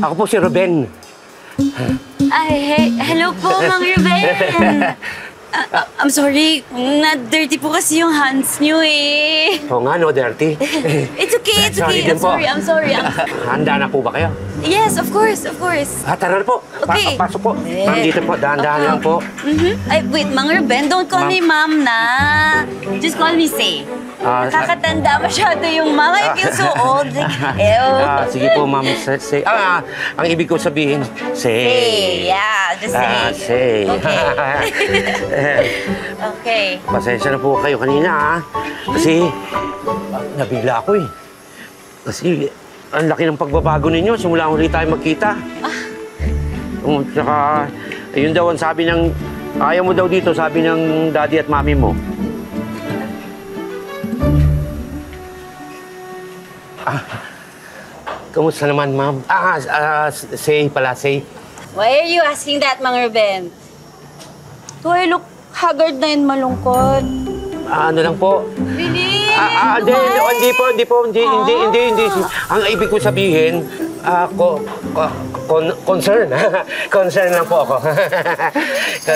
Ako po si Ruben. Ay, hello po, Mang Ruben. I'm sorry, na-dirty po kasi yung hands niyo eh. Oo nga, no, dirty. It's okay, it's okay. I'm sorry. Handa na po ba kayo? Yes, of course. Tara na po. Okay. Pasok po. Ma'am, dito po. Dahan-dahan lang po. Ay, wait, Mang Ruben, don't call me Ma'am na. Just call me Say. Nakakatanda masyado yung Ma'am. I feel so old. Ew. Sige po, Ma'am. Say. Ang ibig ko sabihin, Say. Yeah, just say. Say. Okay. Pasensya na po kayo kanina, ha? Kasi, nabigla ako eh. Kasi, ang laki ng pagbabago ninyo. Simula ulit tayo magkita. Tsaka, yun daw ang sabi ng... Ayaw mo daw dito, sabi ng daddy at mami mo. Kamusta naman, ma'am? Say pala, Say. Why are you asking that, Mang Ruben? Do I look haggard na yun, malungkot? Ano lang po? Really? Hindi po. Ang ibig ko sabihin, concern. Concern lang po ako.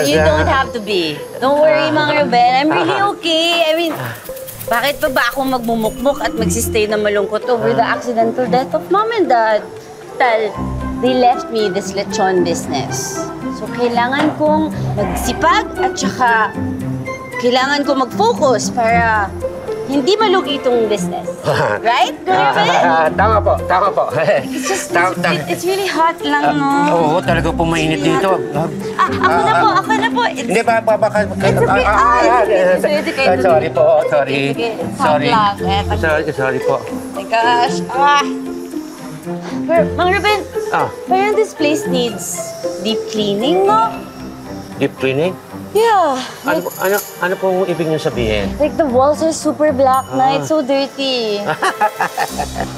You don't have to be. Don't worry, Mang Ruben. I'm really okay. I mean, bakit pa ba ako magmumukmuk at magsistay na malungkot over the accidental death of Mom and Dad? They left me this lechon business. So, kailangan kong magsipag at saka kailangan kong mag-focus para hindi malugi itong business. Right? Tama po. It's really hot lang, no? Oo, talaga po mainit dito. Ako na po. Hindi ba? It's okay. Sorry po, sorry. Sorry po. Oh my gosh. Mang Ruben, parang this place needs deep cleaning, no? Deep cleaning? Yeah. Ano pong ibig niyo sabihin? Like the walls are super black na. It's so dirty.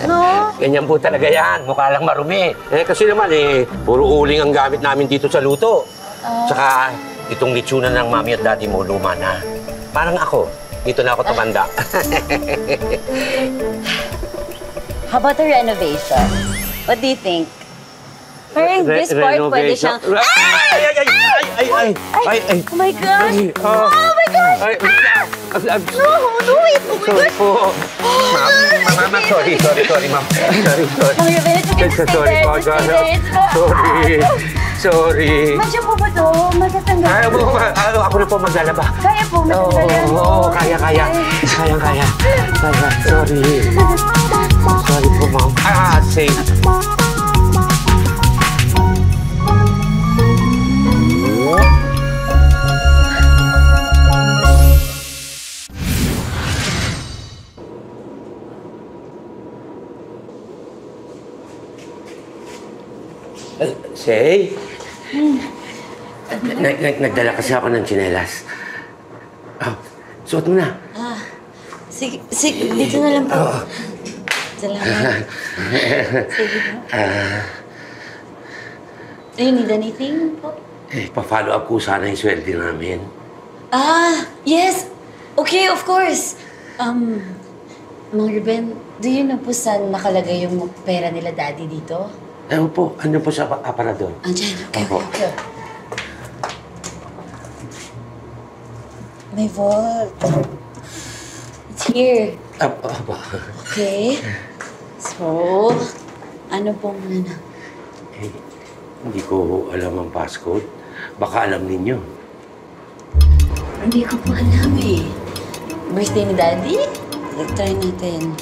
No? Ganyan po talaga yan. Mukha lang marumi. Kasi naman puro uling ang gamit namin dito sa luto. Tsaka itong litsunan ng mami at daddy mo luma na. Parang ako. Dito na ako tumanda. How about the renovation? What do you think? Parang this part pwede siyang... Ay! Oh my gosh! Oh my gosh! No, wait! Oh my gosh! Ma'am, sorry, ma'am. Sorry, Sorry po, sorry. Masya po ba ito? Matatanggal. Ako na po maglalaba. Kaya po, matatanggal. Oo, kaya. Sorry po, ma'am. Safe. Say? Nagdala kasi ako ng tsinelas. Suot mo na. Sige, dito na lang po. Salamat. Sige po. Do you need anything po? Pa-follow up ko sana yung sweldo namin. Yes. Okay, of course. Mang Ruben, do you know po saan nakalagay yung pera nila daddy dito? Ewan po, ano po sa aparador? Andyan, okay. My vault. It's here. Apo. Okay. So, ano pong ano? Hindi ko alam ang passcode. Baka alam ninyo. Hindi ko po alam eh. Birthday ni daddy? Try natin.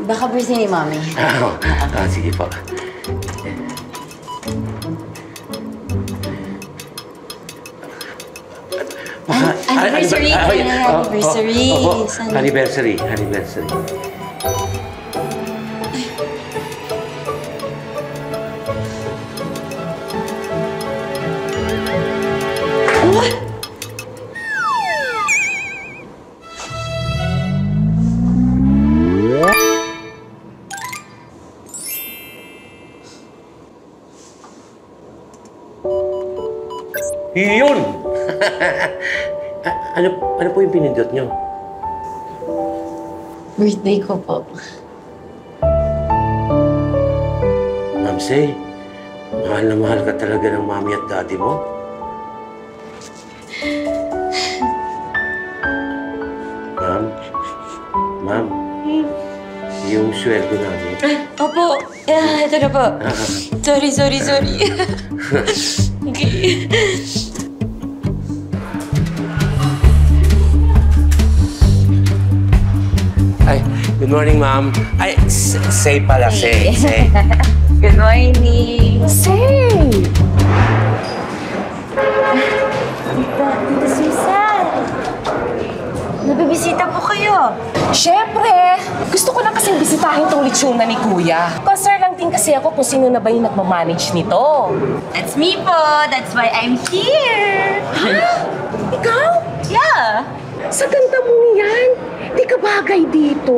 Baka birthday ni mommy. Sige po. Anniversary! Anniversary! Anniversary. What? Yun! ano po yung pinindot nyo? Birthday ko po. Ma'am Say, mahal na mahal ka talaga ng mami at daddy mo. Ma'am, yung sweldo namin. Opo. Ito na po. Sorry. Okay. Ay, good morning, ma'am. Ay, Say pala, Say. Good morning. Say! Tita Susan. Nabibisita po kayo. Siyempre! Gusto ko lang kasing bisitahin tong litsuna ni Kuya. Concern lang din kasi ako kung sino na ba yung nagmamanage nito. That's me po. That's why I'm here. Ikaw? Yeah. Sa ganda mo yan, di ka bagay dito.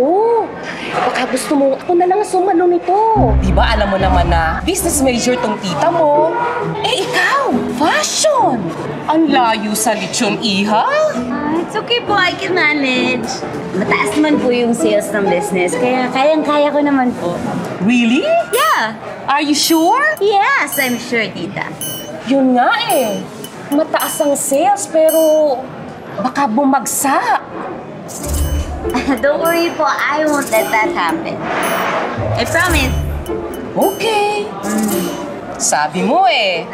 Baka gusto mo ako na lang sumano nito. Di ba alam mo naman na business major tong tita mo? Eh ikaw, fashion! Ang layo sa litsyon, iha. It's okay po. I can manage. Mataas naman po yung sales ng business. Kaya kayang-kaya ko naman po. Really? Yeah. Are you sure? Yes, I'm sure, tita. Yun nga eh. Mataas ang sales pero baka bumagsak. Don't worry po. I won't let that happen. I promise. Okay. Sabi mo eh.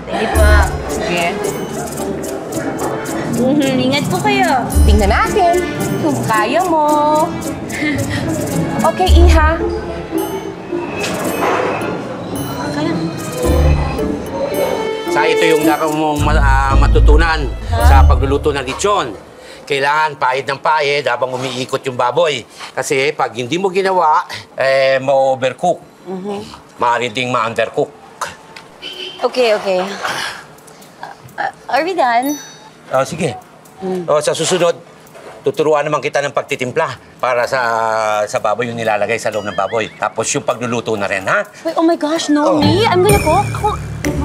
Sige po. Sige. Ingat po kayo. Tingnan natin kung kaya mo. Okay, Iha. Sa ito yung dapat mong matutunan sa pagluluto ng lechon. Kailangan pahid ng pahid habang umiikot yung baboy. Kasi pag hindi mo ginawa, ma-overcook. Maaari ding ma-undercook. Okay. Are we done? Sige. Sa susunod, tuturuan naman kita ng pagtitimpla para sa baboy yung nilalagay sa loob ng baboy. Tapos yung pagluluto na rin, ha? Wait, oh my gosh, no, me? I'm gonna cook?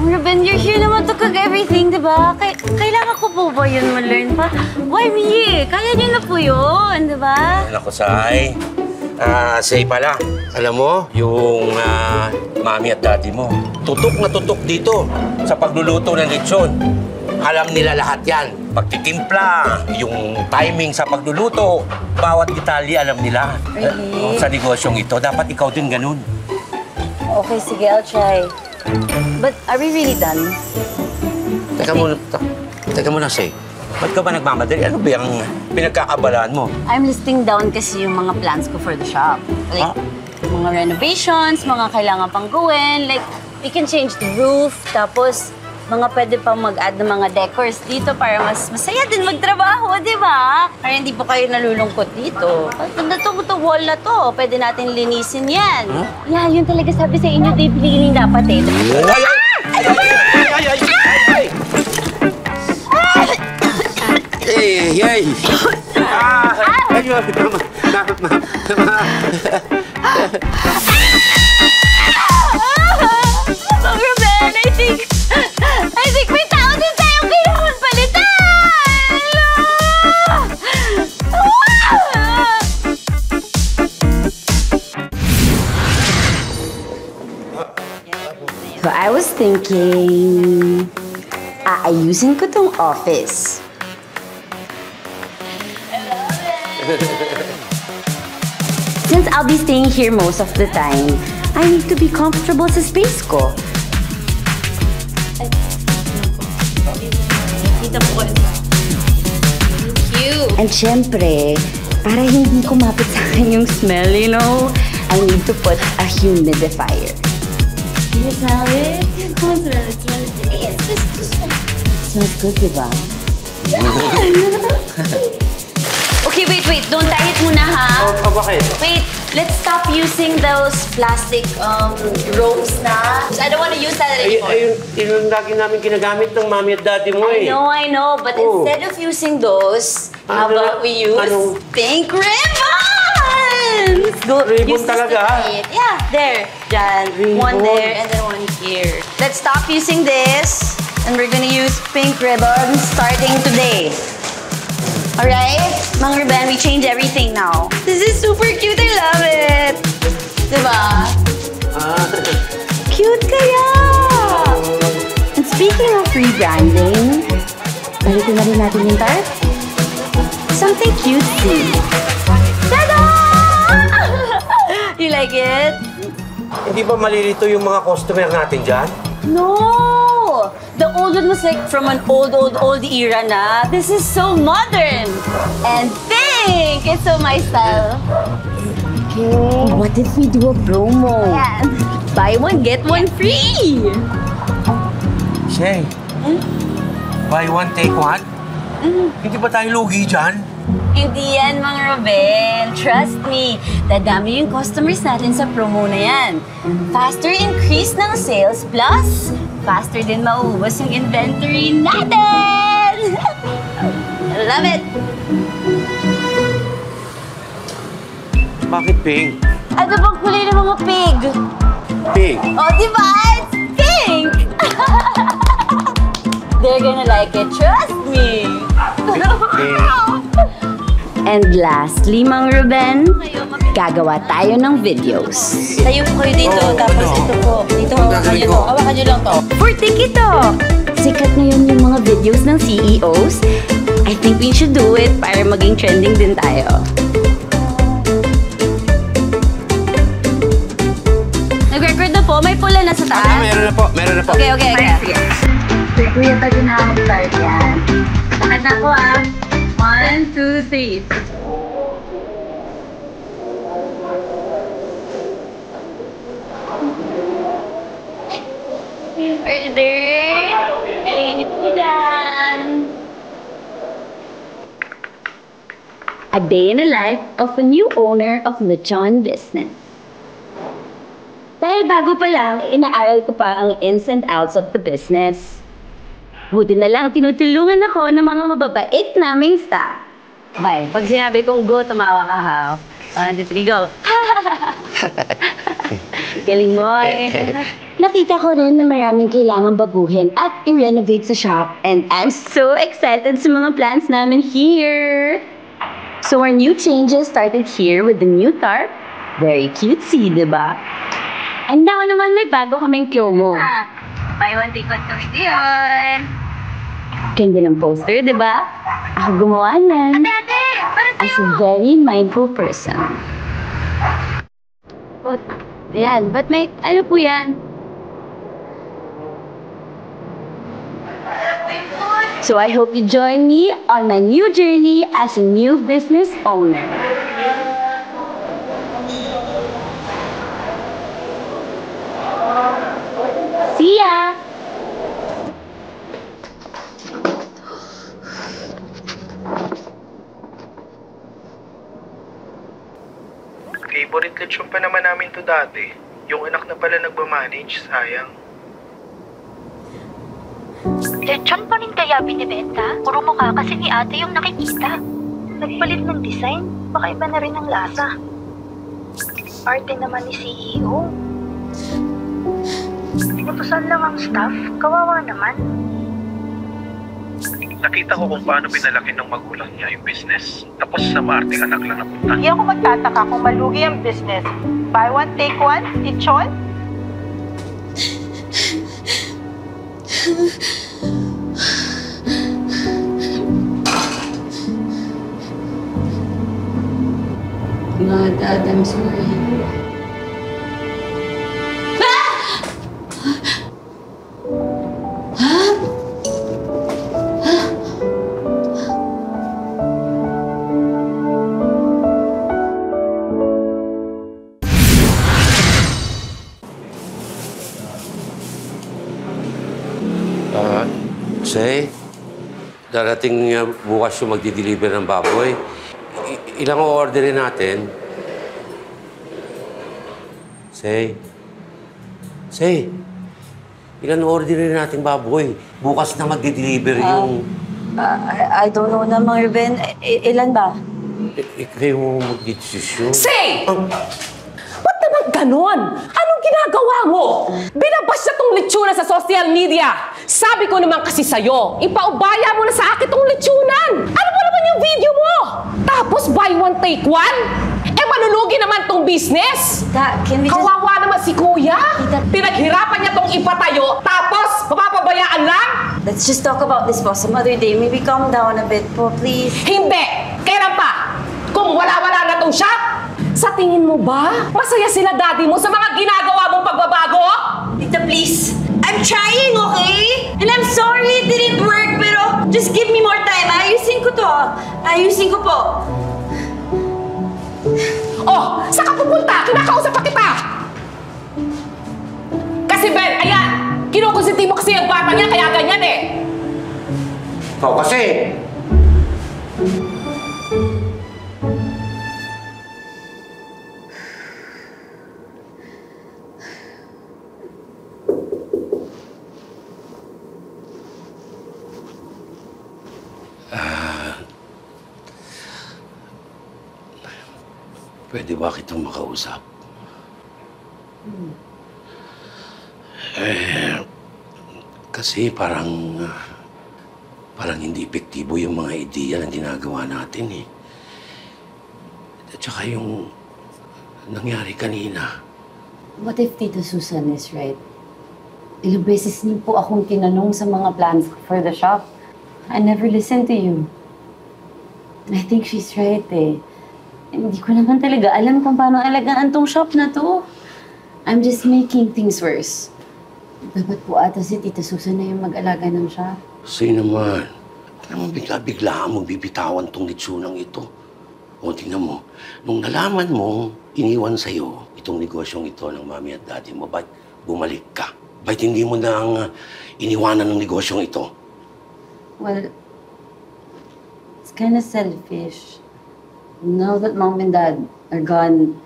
Ruben, you're here naman to cook everything, di ba? Kailangan ko po ba yun ma-learn pa? Why me? Kaya niyo na po yun, di ba? Naku, Say. Say pala, alam mo, yung mami at daddy mo, tutok na tutok dito sa pagluluto ng lechon. Alam nila lahat yan. Pagtitimpla, yung timing sa pagluluto, bawat detalye alam nila. Really? Sa negosyong ito, dapat ikaw din ganun. Okay, sige, I'll try. But are we really done? Teka muna, Say. Ba't ka ba nagmamadali? Ano ba yung pinagkakabalaan mo? I'm listing down kasi yung mga plans ko for the shop. Like, mga renovations, mga kailangan pang gawin. Like, we can change the roof, tapos mga pwede pang mag-add ng mga decors dito para mas masaya din magtrabaho, di ba? Para hindi po kayo nalulungkot dito. Itong wall na to, pwede natin linisin yan. Yeah, yun talaga sabi sa inyo, deep cleaning dapat eh. Ay! Ayun, Mang Ruben, I think may tao din tayong kailangan palitan! So I was thinking, aayusin ko tong office. Since I'll be staying here most of the time, I need to be comfortable sa space ko. Cute! And syempre, para hindi kumapit sa akin yung smell, you know, I need to put a humidifier. Can you smell it? Come on, smell it. Yes, smells good, diba? Okay, wait. Don't tie it muna, ha? bakit? Wait, let's stop using those plastic ropes na. I don't want to use that anymore. Ayun yung lagi namin ginagamit ng mami at daddy mo eh. I know. But instead of using those, how about we use pink ribbons? Go, Ribbon use this talaga? to tie it. Yeah, there. Dyan. One there and then one here. Let's stop using this and we're gonna use pink ribbons starting today. Alright? Mang Ruben, we change everything now. This is super cute. I love it. Diba? Cute kaya! And speaking of rebranding, balikin na rin natin yung tarp. Something cutesy. Tada! You like it? Hindi ba malilito yung mga customer natin dyan? No! The old one was like from an old era na. This is so modern! And pink! It's so my style. Okay. What if we do a promo? Yeah. Buy one, get one free! Shay, buy one, take one? Hindi ba tayo lugi dyan? Hindi yan, Mang Ruben. Trust me. Dadami yung customers natin sa promo na yan. Faster increase ng sales plus faster din mauubos yung inventory natin! Love it! Bakit pink? Ano bang kulay ng mga pig? Pink? Oh, di ba? It's pink! They're gonna like it. Trust me! And lastly, Mang Ruben, gagawa tayo ng videos. Tayo po kayo dito, tapos ito po. Dito, hawakan nyo to. Hawakan nyo lang to. For TikTok! Sikat ngayon yung mga videos ng CEOs. I think we should do it para maging trending din tayo. Nag-record na po? May pula na sa taas? Meron na po. Okay. Sige. Kuya, pwede na ako start yan. Bakit na po 1, 2, 3. Order! Kalinit po dyan! A day in the life of a new owner of lechon business. Dahil bago pa lang, inaaral ko pa ang ins and outs of the business. Buti na lang tinutulungan ako ng mga mababait naming staff. Bye. Pag sinabi kong go, tumawa ka ha. 1, 2, 3, go. Galing mo eh. Nakita ko rin na maraming kailangan baguhin at i-renovate sa shop. And I'm so excited sa mga plans namin here. So our new changes started here with the new tarp. Very cutesy, diba? And now naman may bago kaming promo. Buy one, take one kami yun. Ganda ng poster, diba? Ako gumawa nan. As a very mindful person. But may, ano po yan? So I hope you join me on my new journey as a new business owner. See ya! Favorite lechon pa naman namin to dati. Yung anak na pala nagmamanage, sayang. Lechon pa rin kaya binibenta? Puro mukha kasi ni ate yung nakikita. Nagpalit ng design, baka iba na rin ang lasa. Arte naman ni CEO. Pinutusan lang ang staff, kawawa naman. Nakita ko kung paano pinalaki ng magulang niya yung business. Tapos sa maarting anak lang napunta. Hindi ako magtataka kung malugi ang business. Buy one, take one, lechon? No, Dad, I'm sorry. Say, darating bukas yung magdi-deliver ng baboy. Ilang orderin natin? Say, ilan orderin natin baboy? Bukas na magdi-deliver yung... I don't know na, Mang Ruben. Ilan ba? Kayo mo mag-desisyon. Say! Ba't naman ganon? Anong ginagawa mo? Binabas na tong lechuna sa social media. Sabi ko naman kasi sa'yo, ipaubaya mo na sa akin tong lechunan. Ano ba naman yung video mo? Tapos buy one, take one? Eh, manulugi naman tong business. Tita, can we just... Kawawa naman si Kuya. Tita- Pinaghirapan niya tong ipatayo, tapos mapapabayaan lang? Let's just talk about this po some other day. Maybe calm down a bit po, please. Hindi! Kailan pa? Kung wala-wala na tong shop? Sa tingin mo ba, masaya sila daddy mo sa mga ginagawa mong pagbabago? Tita, please. I'm trying, okay? And I'm sorry it didn't work, pero just give me more time. Ayusin ko to. Ayusin ko po. Oh, saan ka pupunta? Kinakausap pa kita! Kasi Ben, ayan, kinukonsinti mo kasi ang bata niya, kaya ganyan eh. Ikaw kasi! Pwede ba kitang makausap? Kasi parang hindi epektibo yung mga ideya na ginagawa natin eh. At saka yung nangyari kanina. What if Tita Susan is right? Ilang beses niyo po akong tinanong sa mga plans for the shop. I never listened to you. I think she's right eh. Hindi ko naman talaga alam kung paano alagaan tong shop na to. I'm just making things worse. Dapat po ata si Tita Susan na yung mag-alaga ng shop. Kasi naman, naman bigla-bigla mong bibitawan tong litsunang ito. O tingnan mo, nung nalaman mong iniwan sa'yo itong negosyong ito ng mami at daddy mo, ba't bumalik ka? Ba't hindi mo nang iniwanan ng negosyong ito? Well, it's kind of selfish. Now that Mom and Dad are gone,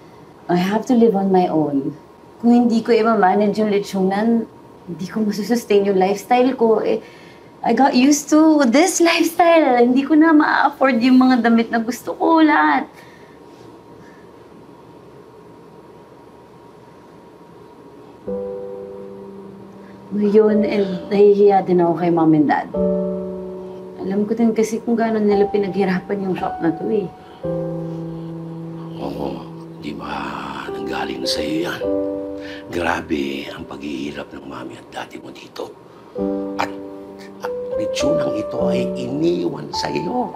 I have to live on my own. Kung hindi ko i-manage yung lechonan, hindi ko masusustain yung lifestyle ko. I got used to this lifestyle. Hindi ko na ma-afford yung mga damit na gusto ko, lahat. Yun, and nahihiya din ako kay Mom and Dad. Alam ko din kasi kung gano'n nila pinaghirapan yung shop na to eh. Oo, di ba nanggaling na sa'yo yan? Grabe ang paghihirap ng mami at daddy mo dito. At litsunang ito ay iniwan sa'yo.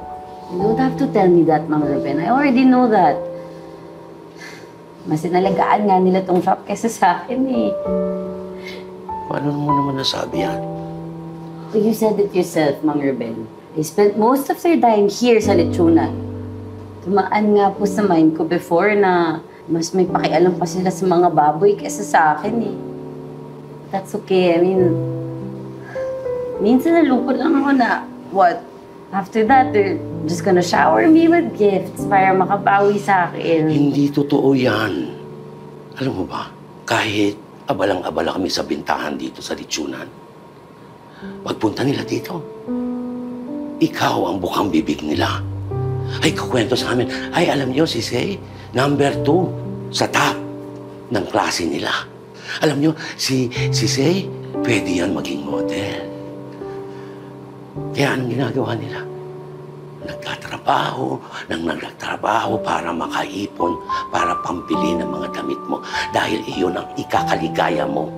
You don't have to tell me that, Mang Ruben. I already know that. Mas inalagaan nga nila tong shop kesa sa akin eh. Paano mo naman nasabi yan? You said it yourself, Mang Ruben. They spent most of their time here sa lechonan. Tumaan nga po sa mind ko before na mas may pakialam pa sila sa mga baboy kesa sa akin eh. That's okay. I mean, minsan nalungkot lang ako na, what? After that, they're just gonna shower me with gifts para makabawi sa akin. Hindi totoo yan. Alam mo ba, kahit abalang-abala kami sa bintahan dito sa Litsunan, pagpunta nila dito, ikaw ang bukang bibig nila. Ay, kukwento sa amin, ay alam niyo si Say, number 2 sa top ng klase nila. Alam niyo, si Say, pwede yan maging model. Kaya anong ginagawa nila? Nagtatrabaho para makaipon, para pampili ng mga damit mo dahil iyon ang ikakaligaya mo.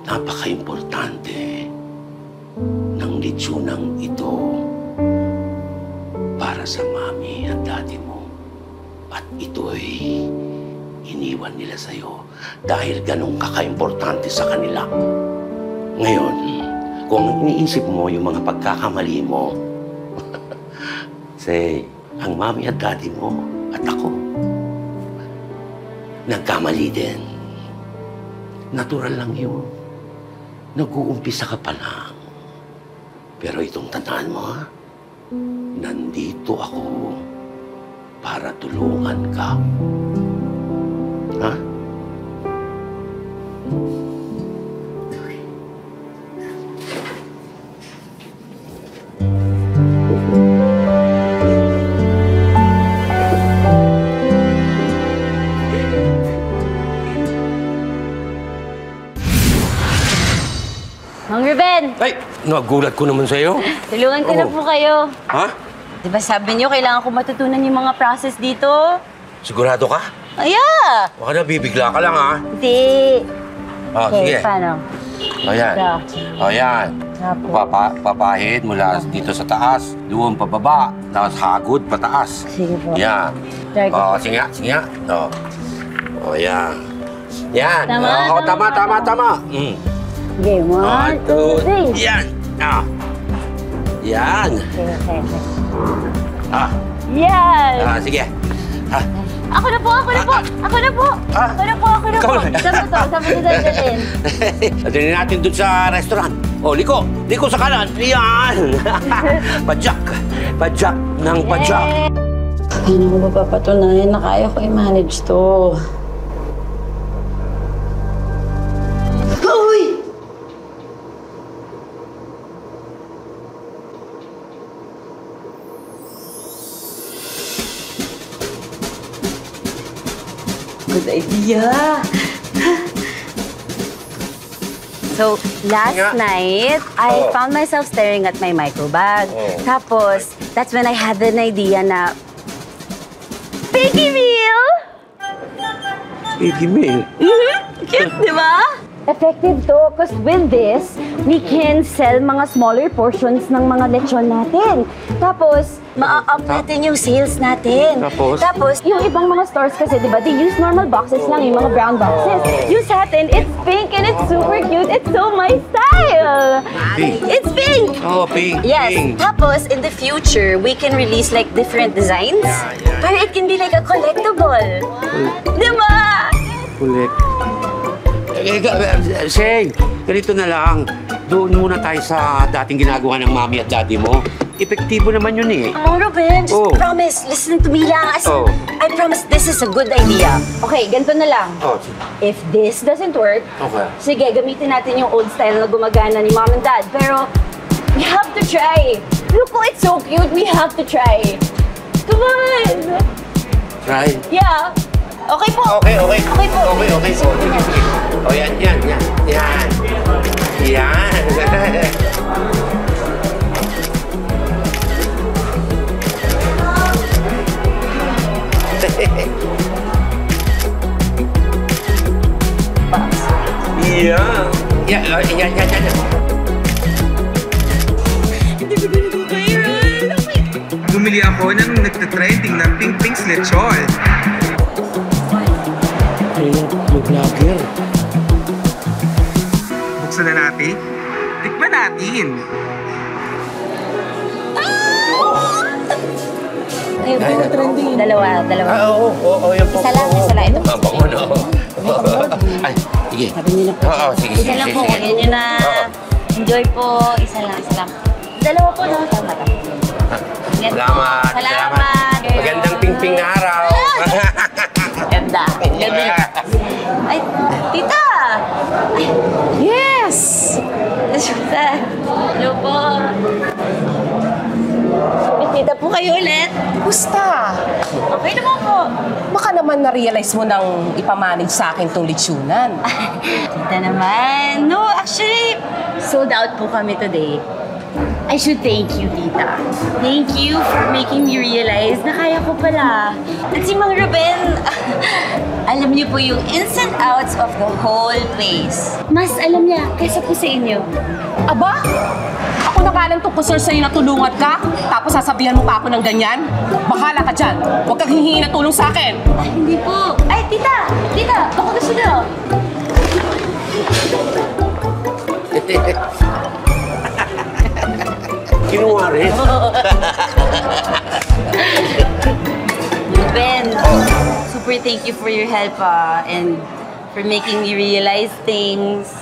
Napaka-importante ng litsunang ito para sa mami at daddy mo. At ito'y iniwan nila sa'yo dahil ganun kaka-importante sa kanila. Ngayon, kung iniisip mo yung mga pagkakamali mo, say, ang mami at daddy mo at ako, nagkamali din. Natural lang yun. Nag-uumpisa ka pa lang. Pero itong tandaan mo, ha? Nandito ako para tulungan ka. Ha? Mang Ruben, Ay, nagulat ko naman sa'yo. tulungan ko na Oh. po kayo. Ha? Di ba sabi niyo, kailangan ko matutunan yung mga process dito? Sigurado ka? Yeah! Baka nabibigla ka lang, ha? Hindi. Oh, sige. Paano? Ayan. Ito. Ayan. Tapo. Papahid mula dito sa taas, doon pababa, tapos hagod pataas. Sige po. Yan. Try ko. Oh, sige nga, sige nga. Oh. Oh, yan. Yan. Tama, Oh, tama, tama. Mm. Okay, 1, 2, 3. Yan. Ah. Yan. Okay. Ah. Yan! Ah, sige. Ah. Ako na po! Ah. Ikaw na. Saan mo dadalhin? Dadalhin natin doon sa restaurant. Oh, liko sa kanan. Yan. Padjak ng padjak. Ano ko ba papatunayan na kaya ko i-manage to? Uy! Good idea! So, last night, I found myself staring at my micro bag. Tapos, that's when I had an idea na Piggy meal! Piggy meal? Cute, di ba? Effective to, because with this, we can sell mga smaller portions ng mga lechon natin. Tapos, ma-up natin yung sales natin. Tapos? Yung ibang mga stores kasi, di ba, they use normal boxes lang, yung mga brown boxes. Yung sa atin, it's pink and it's super cute. It's so my style! Pink? It's pink! Oh, pink. Yes. Pink. Tapos, in the future, we can release like different designs. Para it can be like a collectible. Di ba? Kulit. Say, ganito na lang. Doon muna tayo sa dating ginagawa ng mami at daddy mo. Epektibo naman yun eh. Oh, Ruben, just Oh. promise. Listen to me lang. Oh. I promise this is a good idea. Okay, ganito na lang. Oh, If this doesn't work, okay. sige, gamitin natin yung old style na gumagana ni mom and dad. Pero, we have to try. Look, oh, it's so cute. We have to try. Come on. Try. Yeah. Okay po. Okay. Okay po. Okay. Sige. Oh, yan. Yan. Bumili ako ng nagtatrending ng pink lechon. Yung vlogger. Buksan na natin. Tikman natin. Ayun po, trending. Dalawa. Oo, yan po. Isa lang. Ito. Bango na. Ay, sige. Sabi niyo na po. Oo, sige. Isa lang po. Huwag niyo na enjoy po. Isa lang. Dalawa po, no? Tama. Salamat. Salamat. Magandang ping-ping na araw. Ganda. Ganda. Ay, tita! Yes! Tita, hello po. Tita po kayo ulit. Gusta? Okay naman po. Baka naman na-realize mo nang ipamanage sa akin tong lechonan. Tita naman. No, actually, sold out po kami today. I should thank you, tita. Thank you for making me realize na kaya ko pala. At si Mang Ruben, alam niyo po yung ins and outs of the whole place. Mas alam niya kaysa po sa inyo. Aba? Ako na nga lang tungkol sa'yo na tulungan ka, tapos sasabihan mo pa ako ng ganyan? Bahala ka dyan. Huwag kang hihingi ng tulong sa akin. Ay, hindi po. Ay, tita! Tita, baka gusto niyo. Kinuha rin. Ben, super thank you for your help and for making me realize things.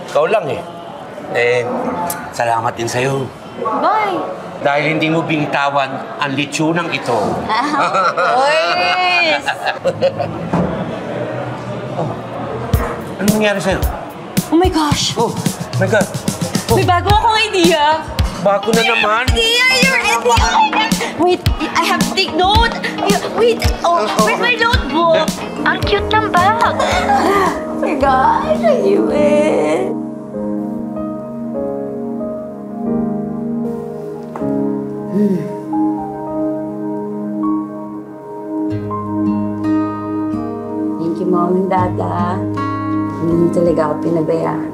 Ikaw lang salamat din sa'yo. Bye! Dahil hindi mo binitawan ang lechonang ito. Boys! Ano nangyari sa'yo? Oh my gosh! Oh, my God. May bago akong idea! Bago na naman. Idea! Your idea! Wait, I have to take note! Wait! Oh, where's my notebook? Ang cute ng bag. Oh my gosh! I knew it! Thank you, Mom and Dad, Hindi talaga ako pinabayaan.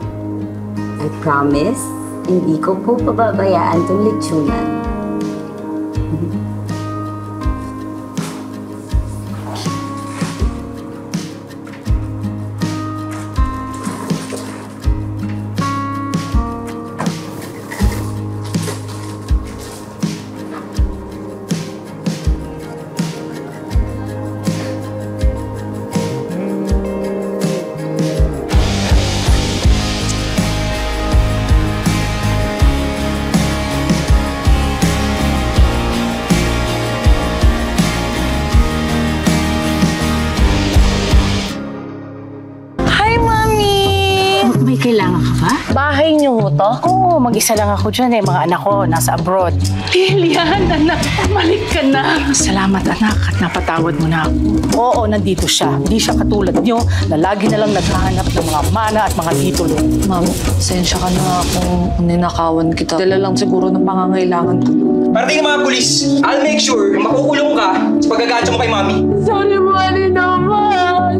I promise, hindi ko po pababayaan tong lechonan. May kailangan ka ba? Bahay niyo ho to? Oo, mag-isa lang ako dyan mga anak ko nasa abroad. Lilian, anak, balik ka na. Salamat anak at napatawad mo na ako. Oo, nandito siya. Hindi siya katulad niyo na lagi na lang naghahanap ng mga mana at mga titulo. Ma'am, sensya ka na kung ninakawan kita. Dala lang siguro ng pangangailangan ko. Parating ng mga pulis, I'll make sure makukulong ka sa paggagatsa mo kay Mami. Sorry, Mali naman.